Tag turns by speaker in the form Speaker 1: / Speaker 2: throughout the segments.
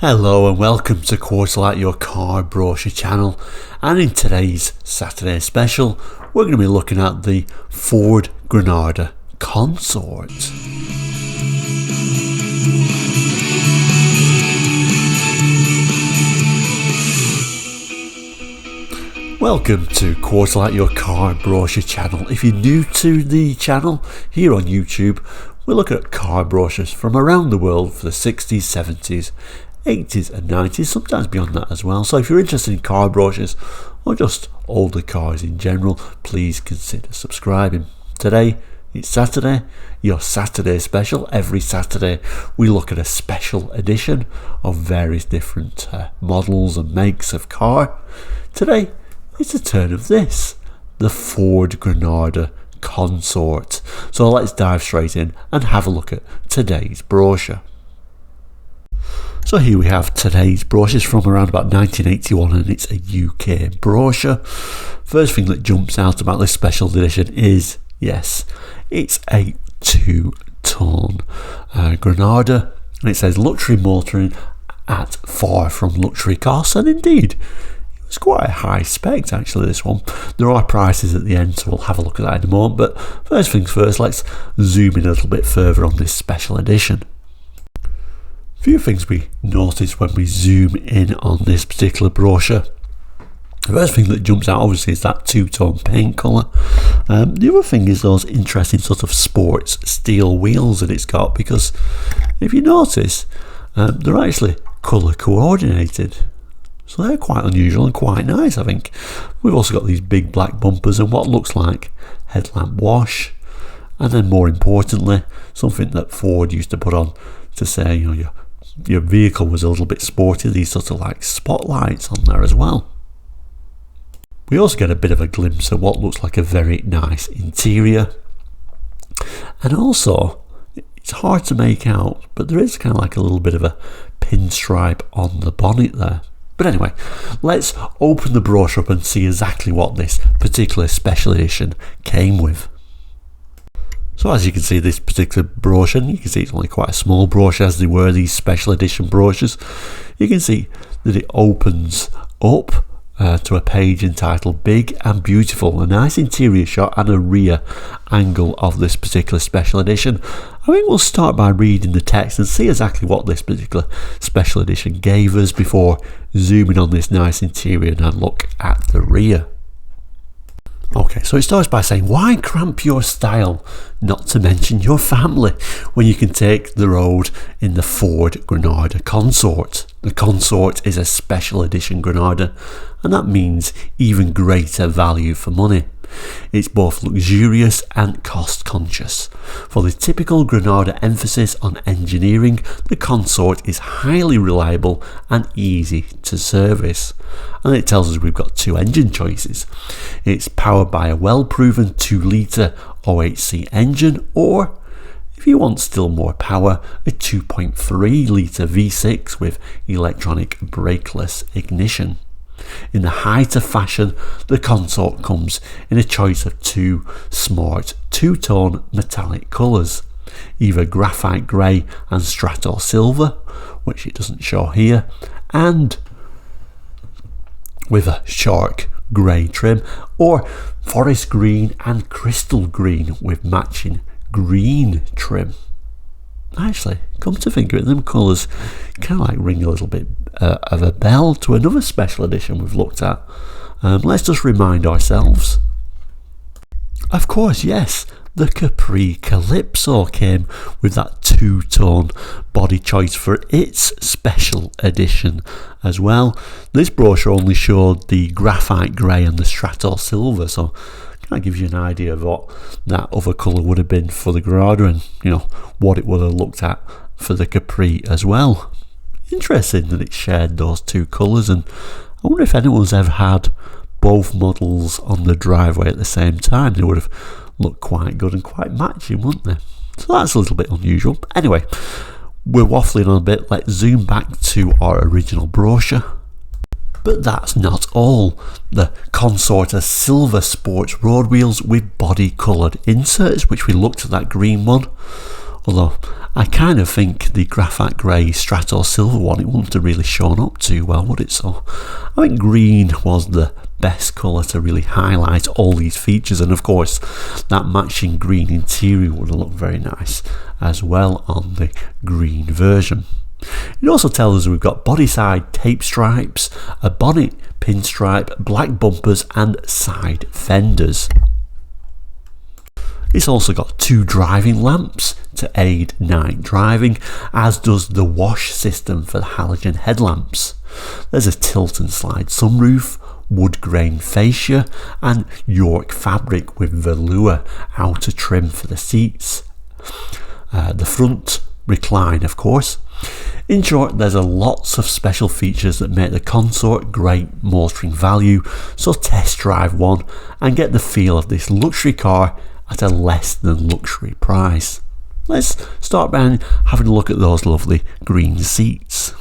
Speaker 1: Hello and welcome to Quarterlight, your car brochure channel, and in today's Saturday special we're going to be looking at the Ford Granada Consort. Welcome to Quarterlight, your car brochure channel. If you're new to the channel here on YouTube, we look at car brochures from around the world for the 60s, 70s, 80s and 90s, sometimes beyond that as well. So if you're interested in car brochures or just older cars in general, please consider subscribing. Today it's Saturday, your Saturday special. Every Saturday we look at a special edition of various different models and makes of car. Today it's the turn of this, the Ford Granada Consort. So let's dive straight in and have a look at today's brochure. So here we have today's brochures from around about 1981, and it's a UK brochure. First thing that jumps out about this special edition is, yes, it's a two-tone Granada, and it says luxury motoring at far from luxury costs, and indeed it's quite a high spec actually, this one. There are prices at the end, so we'll have a look at that in a moment, but first things first, let's zoom in a little bit further on this special edition. Few things we notice when we zoom in on this particular brochure. The first thing that jumps out obviously is that two-tone paint colour. The other thing is those interesting sort of sports steel wheels that it's got, because if you notice, they're actually colour coordinated. So they're quite unusual and quite nice, I think. We've also got these big black bumpers and what looks like headlamp wash. And then more importantly, something that Ford used to put on to say, you know, your vehicle was a little bit sporty, these sort of like spotlights on there as well. We also get a bit of a glimpse of what looks like a very nice interior. And also, it's hard to make out, but there is kind of like a little bit of a pinstripe on the bonnet there. But anyway, let's open the brochure up and see exactly what this particular special edition came with. So as you can see, this particular brochure, you can see it's only quite a small brochure as they were these special edition brochures. You can see that it opens up to a page entitled Big and Beautiful, a nice interior shot and a rear angle of this particular special edition. I think we'll start by reading the text and see exactly what this particular special edition gave us before zooming on this nice interior and look at the rear. Okay, so it starts by saying, why cramp your style, not to mention your family, when you can take the road in the Ford Granada Consort? The Consort is a special edition Granada, and that means even greater value for money. It's both luxurious and cost conscious. For the typical Granada emphasis on engineering, the Consort is highly reliable and easy to service. And it tells us we've got two engine choices. It's powered by a well-proven 2-litre OHC engine, or if you want still more power, a 2.3-litre V6 with electronic brakeless ignition. In the height of fashion, the Consort comes in a choice of two smart two-tone metallic colours, either graphite grey and strato silver, which it doesn't show here, and with a shark grey trim, or forest green and crystal green with matching green trim. Actually, come to think of it, them colours kind of like ring a little bit of a bell to another special edition we've looked at. Let's just remind ourselves. Of course, yes, the Capri Calypso came with that two-tone body choice for its special edition as well. This brochure only showed the graphite grey and the strato silver, so that gives you an idea of what that other colour would have been for the Granada, and you know what it would have looked at for the Capri as well. Interesting that it shared those two colours, and I wonder if anyone's ever had both models on the driveway at the same time. They would have looked quite good and quite matching, wouldn't they? So that's a little bit unusual. Anyway, we're waffling on a bit. Let's zoom back to our original brochure. But that's not all. The Consort has silver sports road wheels with body coloured inserts, which we looked at that green one. Although I kind of think the graphite grey Stratos silver one, it wouldn't have really shown up too well, would it? So I think green was the best colour to really highlight all these features, and of course that matching green interior would have looked very nice as well on the green version. It also tells us we've got body side tape stripes, a bonnet pinstripe, black bumpers and side fenders. It's also got 2 driving lamps to aid night driving, as does the wash system for the halogen headlamps. There's a tilt and slide sunroof, wood grain fascia and York fabric with velour outer trim for the seats. The front recline, of course. In short, there's lots of special features that make the Consort great motoring value, so test drive one and get the feel of this luxury car at a less than luxury price. Let's start by having a look at those lovely green seats.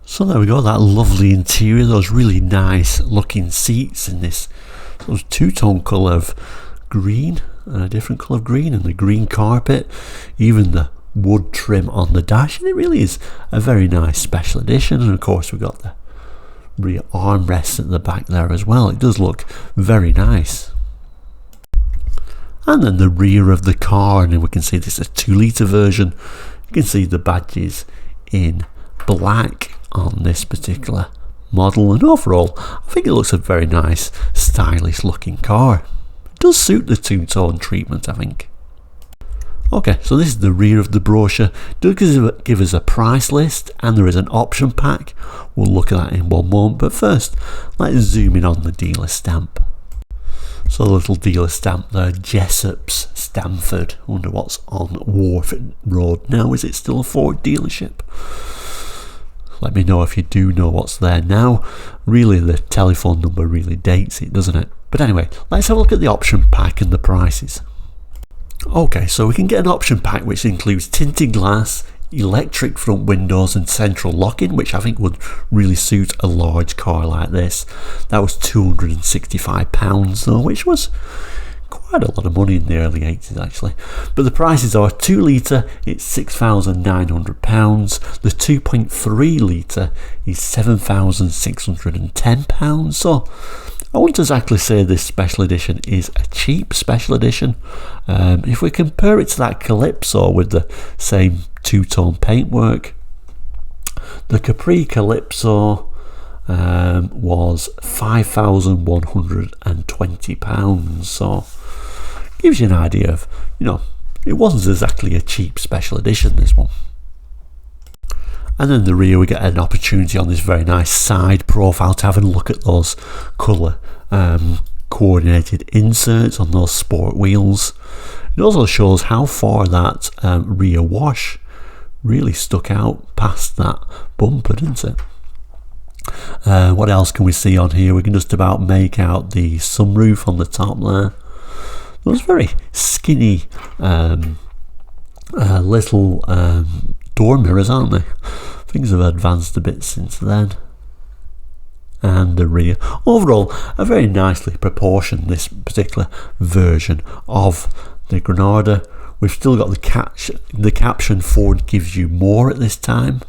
Speaker 1: So there we go, that lovely interior, those really nice looking seats in this those two-tone colour of green and a different colour of green, and the green carpet, even the wood trim on the dash, and it really is a very nice special edition. And of course we've got the rear armrests at the back there as well. It does look very nice. And then the rear of the car, and we can see this is a 2-litre version. You can see the badges in black on this particular model, and overall I think it looks a very nice stylish looking car. It does suit the two-tone treatment, I think. Okay, so this is the rear of the brochure. It does give us a price list and there is an option pack. We'll look at that in one moment, but first let's zoom in on the dealer stamp. So the little dealer stamp there, Jessop's Stamford. I wonder what's on Wharf Road now. Is it still a Ford dealership? Let me know if you do know what's there now. Really, the telephone number really dates it, doesn't it? But anyway, let's have a look at the option pack and the prices. Okay, so we can get an option pack which includes tinted glass, electric front windows and central locking, which I think would really suit a large car like this. That was £265 though, which was quite a lot of money in the early 80s actually. But the prices are 2 litre, it's £6,900. The 2.3 litre is £7,610. So I wouldn't exactly say this special edition is a cheap special edition. If we compare it to that Calypso with the same two-tone paintwork, the Capri Calypso was £5,120. So gives you an idea of, it wasn't exactly a cheap special edition, this one. And then the rear we get an opportunity on this very nice side profile to have a look at those colour coordinated inserts on those sport wheels. It also shows how far that rear wash really stuck out past that bumper, didn't it? What else can we see on here? We can just about make out the sunroof on the top there. Those very skinny little door mirrors, aren't they? Things have advanced a bit since then. And the rear. Overall, a very nicely proportioned, this particular version of the Granada. We've still got the caption "Ford gives you more" at this time.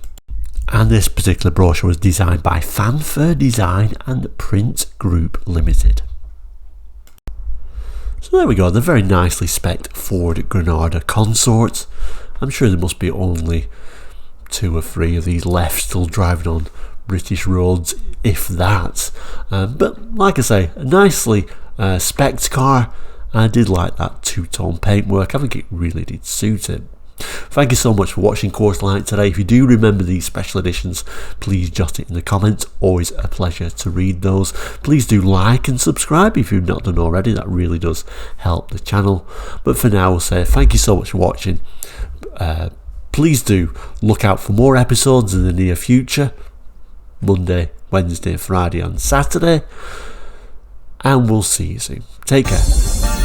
Speaker 1: And this particular brochure was designed by Fanfare Design and Print Group Limited. So there we go, the very nicely spec'd Ford Granada Consort. I'm sure there must be only 2 or 3 of these left still driving on British roads, if that. But like I say, a nicely spec'd car. I did like that two-tone paintwork. I think it really did suit it. Thank you so much for watching Course Light today. If you do remember these special editions, please jot it in the comments. Always a pleasure to read those. Please do like and subscribe if you've not done already. That really does help the channel. But for now, I'll say thank you so much for watching. Please do look out for more episodes in the near future. Monday, Wednesday, Friday and Saturday. And we'll see you soon. Take care.